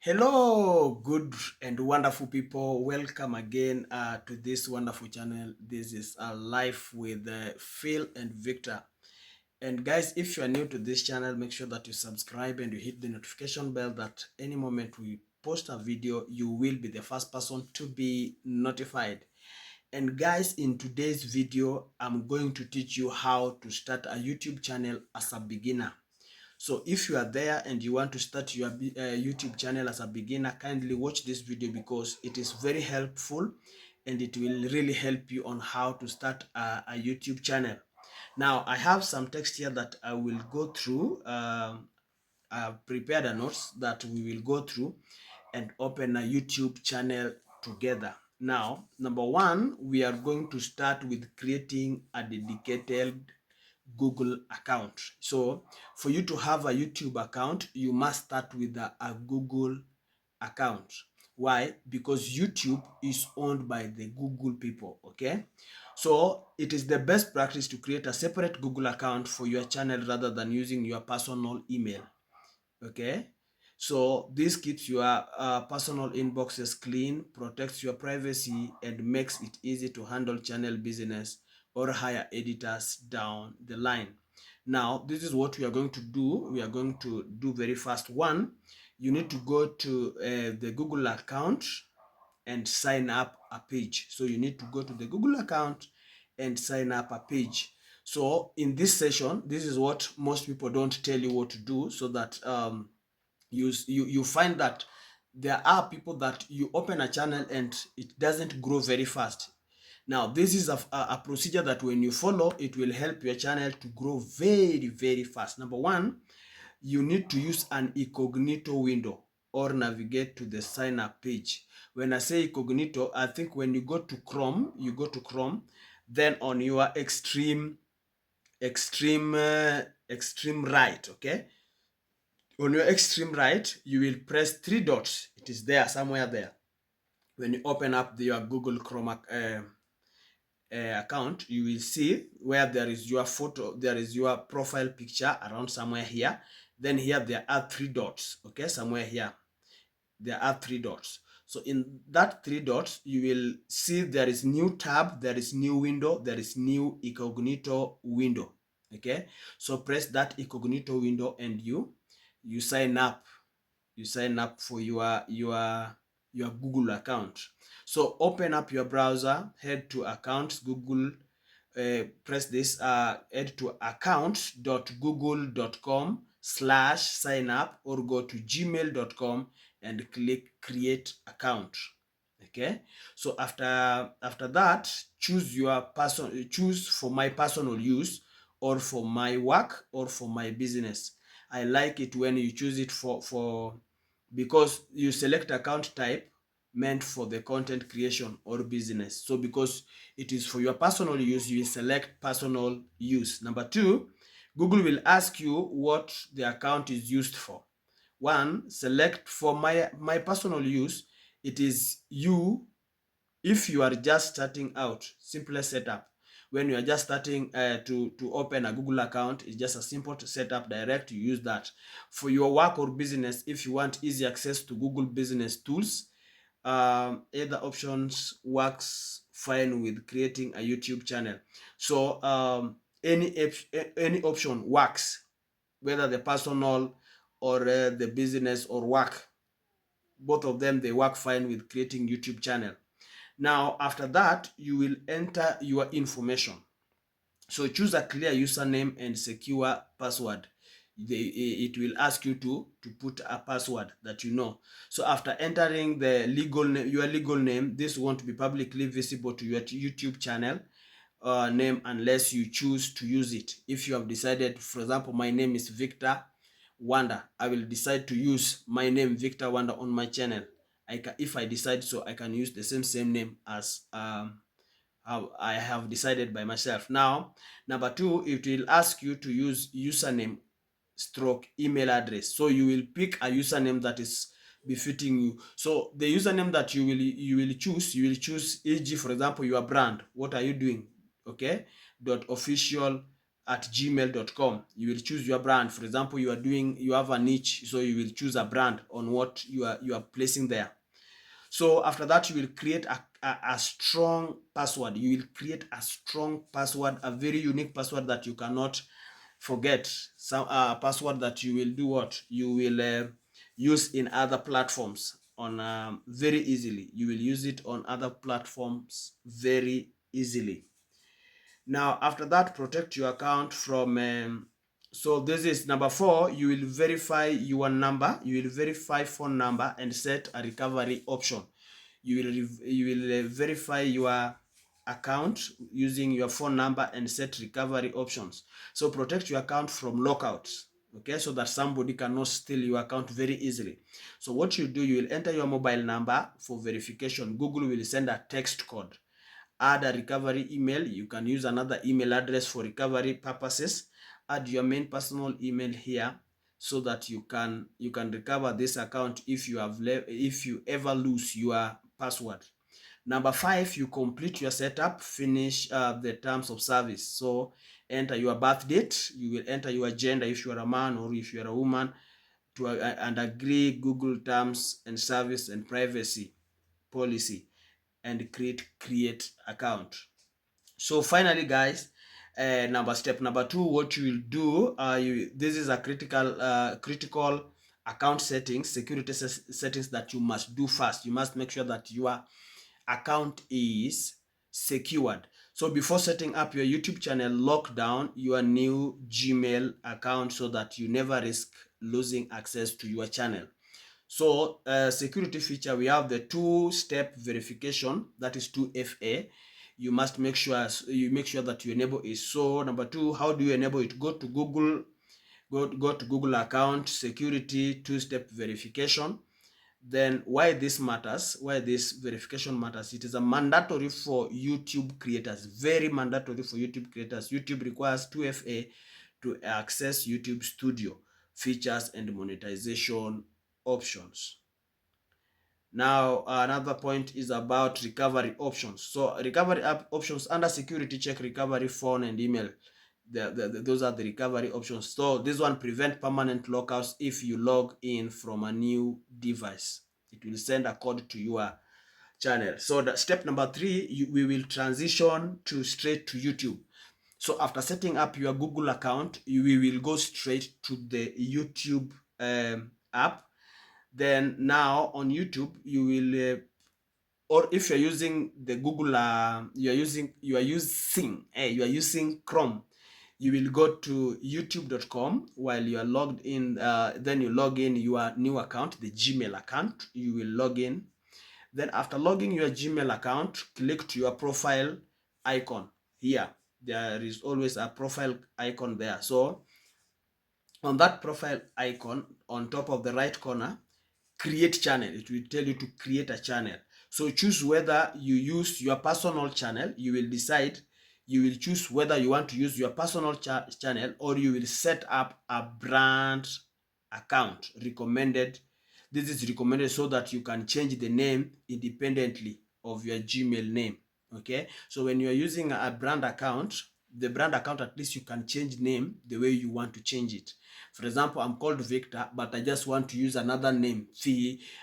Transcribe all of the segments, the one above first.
Hello, good and wonderful people. Welcome again to this wonderful channel. This is Life with Phil and Victor. And guys, if you are new to this channel, make sure that you subscribe and you hit the notification bell that any moment we post a video, you will be the first person to be notified. And guys, in today's video, I'm going to teach you how to start a YouTube channel as a beginner. So if you are there and you want to start your YouTube channel as a beginner, kindly watch this video because it is very helpful and it will really help you on how to start a YouTube channel. Now, I have some text here that I will go through. I've prepared a notes that we will go through and open a YouTube channel together. Now, number one, we are going to start with creating a dedicated Google account. So for you to have a YouTube account, you must start with a Google account. Why? Because YouTube is owned by the Google people, okay? So it is the best practice to create a separate Google account for your channel rather than using your personal email, okay? So this keeps your personal inboxes clean, protects your privacy, and makes it easy to handle channel business or hire editors down the line. Now, this is what we are going to do. We are going to do very fast. One, you need to go to the Google account and sign up a page. So you need to go to the Google account and sign up a page. So in this session, this is what most people don't tell you what to do, so that you find that there are people that you open a channel and it doesn't grow very fast. Now, this is a procedure that when you follow, it will help your channel to grow very, very fast. Number one, you need to use an incognito window or navigate to the sign up page. When I say incognito, I think when you go to Chrome, then on your extreme right, okay? On your extreme right, you will press three dots. It is there, somewhere there. When you open up your Google Chrome account, you will see where there is your photo, there is your profile picture around somewhere here. Then here there are three dots, okay? Somewhere here, there are three dots. So in that three dots, you will see there is new tab, there is new window, there is new incognito window, okay? So press that incognito window and you sign up. You sign up for your Google account. So open up your browser, head to accounts, Google, press this, head to accounts.google.com/sign up or go to gmail.com and click create account. Okay, so after that, choose for my personal use or for my work or for my business. I like it when you choose it for because you select account type meant for the content creation or business. So because it is for your personal use, you will select personal use. Number two, Google will ask you what the account is used for. One, select for my personal use. It is you. If you are just starting out, simple setup. When you are just starting to open a Google account, it's just a simple setup, direct, you use that. For your work or business, if you want easy access to Google business tools, either options works fine with creating a YouTube channel. So any option works, whether the personal or the business or work. Both of them, they work fine with creating YouTube channel. Now, after that, you will enter your information. So choose a clear username and secure password. It will ask you to put a password that you know. So after entering the your legal name, this won't be publicly visible to your YouTube channel name unless you choose to use it. If you have decided, for example, my name is Victor Wanda, I will decide to use my name Victor Wanda on my channel. If I decide so, I can use the same name as how I have decided by myself. Now, number two, it will ask you to use username stroke email address. So you will pick a username that is befitting you. So the username that you will choose, e.g., for example, your brand. What are you doing? Okay, .official at gmail.com. You will choose your brand. For example, you have a niche, so you will choose a brand on what you are placing there. So after that, you will create a strong password. You will create a strong password, a very unique password that you cannot forget. Some password that you will do what? You will use in other platforms on very easily. You will use it on other platforms very easily. Now, after that, protect your account from so this is number 4. You will verify your number. You will verify phone number and set a recovery option. You will verify your account using your phone number and set recovery options. So protect your account from lockouts, okay, so that somebody cannot steal your account very easily. So what you do, you will enter your mobile number for verification. Google will send a text code. Add a recovery email. You can use another email address for recovery purposes. Add your main personal email here so that you can recover this account if you ever lose your password. Number 5, you complete your setup, finish the terms of service. So enter your birth date. You will enter your gender if you are a man or if you are a woman, and agree Google terms and service and privacy policy, and create account. So finally, guys, step number 2, what you will do, this is a critical account settings, security settings that you must do first. You must make sure that your account is secured. So before setting up your YouTube channel, lock down your new Gmail account so that you never risk losing access to your channel. So security feature, we have the 2-step verification, that is 2FA. You must make sure that you enable it. So number 2, how do you enable it? Go to Google, go to Google account, security, 2-step verification. Then why this verification matters, it is a mandatory for YouTube creators, very mandatory for YouTube creators. YouTube requires 2FA to access YouTube Studio features and monetization options. Now another point is about recovery options. So recovery options under security, check recovery phone and email. Those are the recovery options. So this one, prevent permanent lockouts. If you log in from a new device, it will send a code to your channel. So the step number 3, we will transition straight to YouTube. So after setting up your Google account, we will go straight to the YouTube app. Then now on YouTube, you will or if you're using the Google, you are using Chrome, you will go to youtube.com. While you are logged in, then you log in your new account, the Gmail account. You will log in. Then after logging your Gmail account, click to your profile icon here. There is always a profile icon there. So on that profile icon, on top of the right corner, create channel. It will tell you to create a channel. So choose whether you use your personal channel. You will decide. You will choose whether you want to use your personal channel, or you will set up a brand account. Recommended. This is recommended so that you can change the name independently of your Gmail name. Okay, so when you are using a brand account, the brand account, at least you can change name the way you want to change it. For example, I'm called Victor, but I just want to use another name.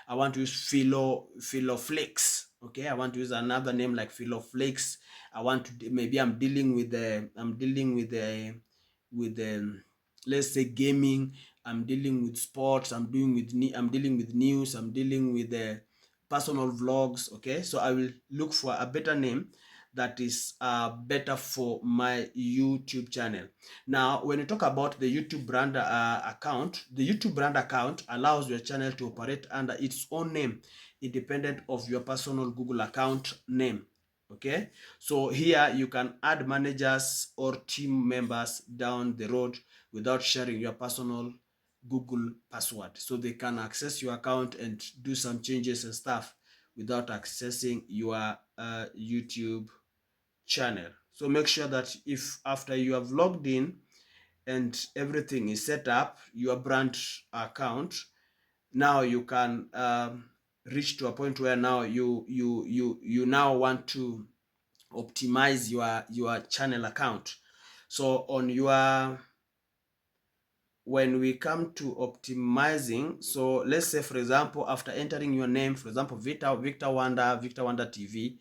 I want to use Philoflakes. Okay, I want to use another name like Philoflakes. I want to, maybe I'm dealing with let's say gaming. I'm dealing with sports. I'm dealing with news. I'm dealing with personal vlogs. Okay, so I will look for a better name that is better for my YouTube channel. Now, when you talk about the YouTube brand account, the YouTube brand account allows your channel to operate under its own name, independent of your personal Google account name. Okay, so here you can add managers or team members down the road without sharing your personal Google password, so they can access your account and do some changes and stuff without accessing your YouTube channel. So make sure that if after you have logged in and everything is set up, your brand account, now you can reach to a point where now you now want to optimize your channel account. So on your, when we come to optimizing, so let's say for example, after entering your name, for example, Victor Wanda TV,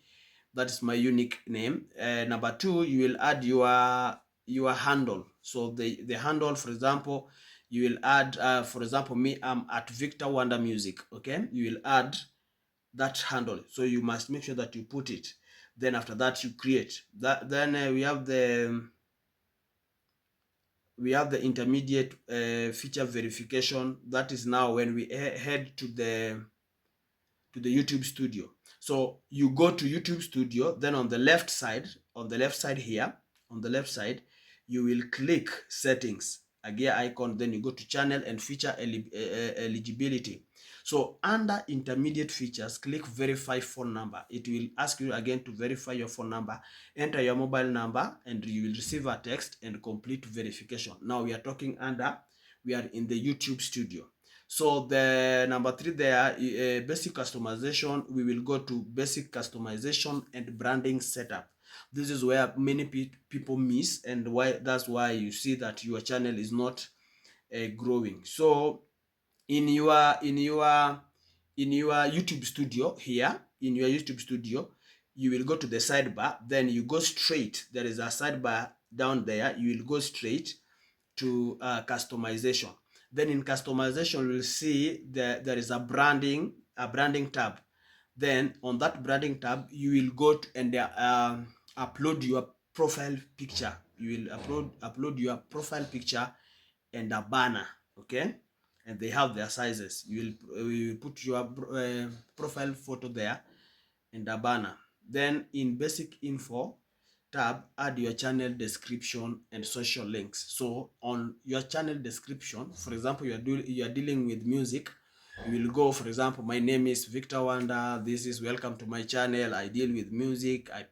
that is my unique name. Number two, you will add your handle. So the handle, for example, you will add, for example, me, I'm at Victor Wanda Music. Okay, you will add that handle. So you must make sure that you put it. Then after that, you create that. Then we have the intermediate feature verification. That is now when we head to the YouTube studio. So you go to YouTube studio, then on the left side here, on the left side, you will click settings, a gear icon, then you go to channel and feature eligibility. So under intermediate features, click verify phone number. It will ask you again to verify your phone number, enter your mobile number, and you will receive a text and complete verification. Now we are talking we are in the YouTube studio. So the number 3 there, basic customization, we will go to basic customization and branding setup. This is where many people miss, and that's why you see that your channel is not growing. So in your YouTube studio here, in your YouTube studio, you will go to the sidebar, then you go straight. There is a sidebar down there. You will go straight to customization. Then in customization, you will see there is a branding tab. Then on that branding tab, you will go to and upload your profile picture. You will upload your profile picture and a banner. Okay, and they have their sizes. You will put your profile photo there and a banner. Then in basic info tab, add your channel description and social links. So on your channel description, for example, you are dealing with music, you will go, for example, my name is Victor Wanda, this is welcome to my channel, I deal with music, I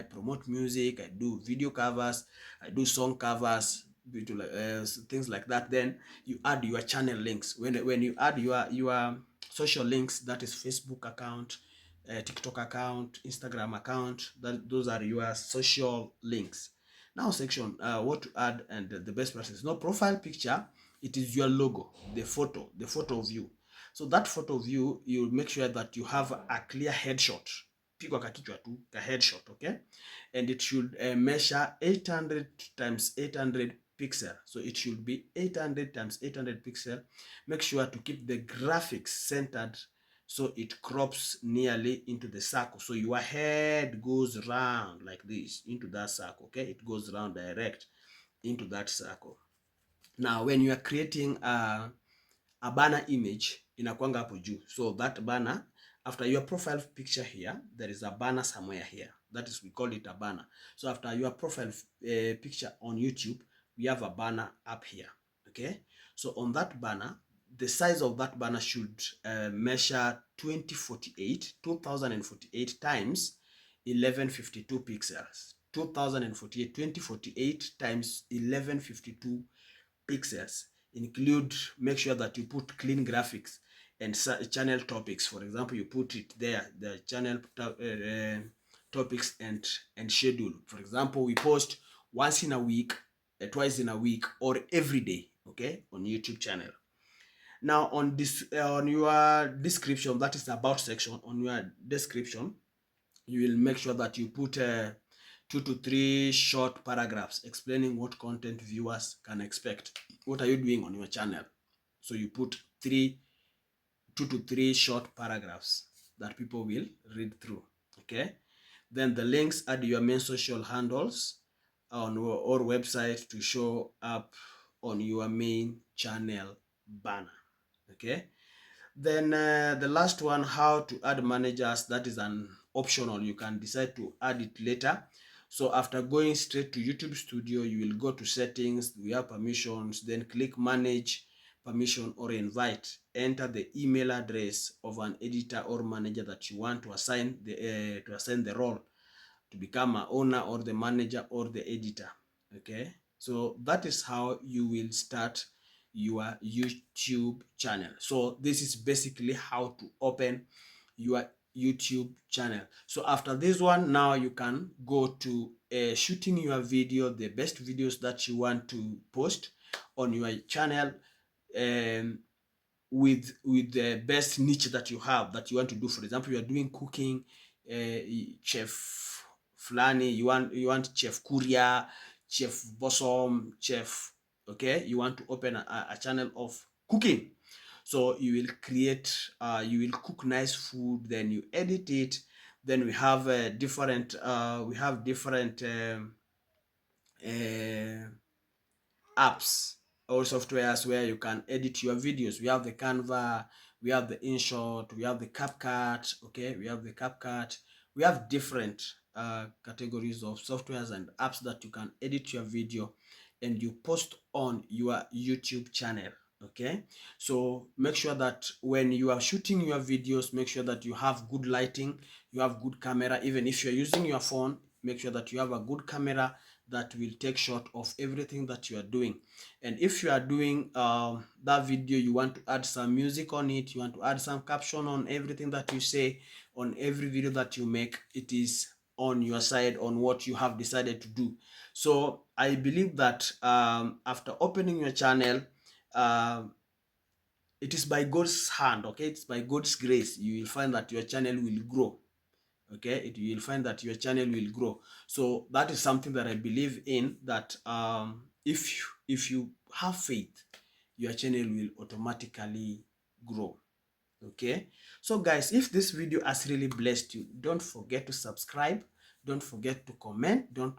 promote music, I do video covers, I do song covers, things like that. Then you add your channel links. When you add your social links, that is Facebook account, TikTok account, Instagram account, those are your social links. Now section, what to add and the best practice. No profile picture, it is your logo, the photo of you. So that photo of you, you make sure that you have a clear headshot. Pigwa kakichwa tu, ka headshot, okay? And it should measure 800 times 800 pixel. So it should be 800 times 800 pixel. Make sure to keep the graphics centered so it crops nearly into the circle. So your head goes round like this into that circle, okay? It goes round direct into that circle. Now, when you are creating a banner image, inakwanga hapo juu. So that banner, after your profile picture here, there is a banner somewhere here. That is, we call it a banner. So after your profile picture on YouTube, we have a banner up here, okay? So on that banner, the size of that banner should measure 2048 times 1152 pixels. 2048 times 1152 pixels. Make sure that you put clean graphics and channel topics. For example, you put it there, the channel topics and schedule. For example, we post once in a week, twice in a week, or every day, okay, on YouTube channel. Now on this, on your description, that is about section, on your description, you will make sure that you put 2 to 3 short paragraphs explaining what content viewers can expect. What are you doing on your channel? So you put 2 to 3 short paragraphs that people will read through, okay? Then the links, add your main social handles on or website to show up on your main channel banner, okay? Then the last one, how to add managers, that is an optional. You can decide to add it later. So after going straight to YouTube Studio, you will go to settings, we have permissions, then click manage permission or invite. Enter the email address of an editor or manager that you want to assign the role to become an owner or the manager or the editor, okay? So that is how you will start your YouTube channel. So this is basically how to open your YouTube channel. So after this one, now you can go to shooting your video, the best videos that you want to post on your channel, with the best niche that you have that you want to do. For example, you are doing cooking, chef Fulani, you want chef Kuria, chef Bosom, chef, okay, you want to open a channel of cooking. So you will create, you will cook nice food, then you edit it. Then we have different apps or softwares where you can edit your videos. We have the Canva, we have the InShot, we have the CapCut, okay, we have the CapCut. We have different categories of softwares and apps that you can edit your video and you post on your YouTube channel. Okay, so make sure that when you are shooting your videos, make sure that you have good lighting, you have good camera. Even if you're using your phone, make sure that you have a good camera that will take shot of everything that you are doing. And if you are doing that video, you want to add some music on it, you want to add some caption on everything that you say, on every video that you make, it is on your side, on what you have decided to do. So I believe that after opening your channel, it is by God's hand, okay, it's by God's grace, you will find that your channel will grow. Okay, you will find that your channel will grow. So that is something that I believe in, that if you have faith, your channel will automatically grow. Okay, so guys, if this video has really blessed you, don't forget to subscribe, don't forget to comment, don't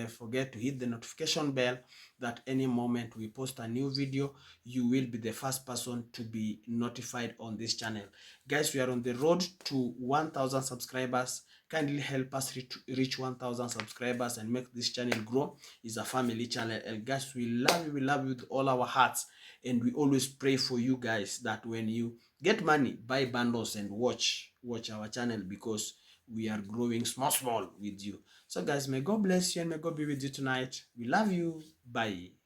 forget to hit the notification bell, that any moment we post a new video, you will be the first person to be notified on this channel. Guys, we are on the road to 1,000 subscribers. Kindly help us reach 1,000 subscribers and make this channel grow. It's a family channel, and guys, we love you with all our hearts, and we always pray for you guys that when you get money, buy bundles and watch our channel, because we are growing small with you. So guys, may God bless you and may God be with you tonight. We love you. Bye.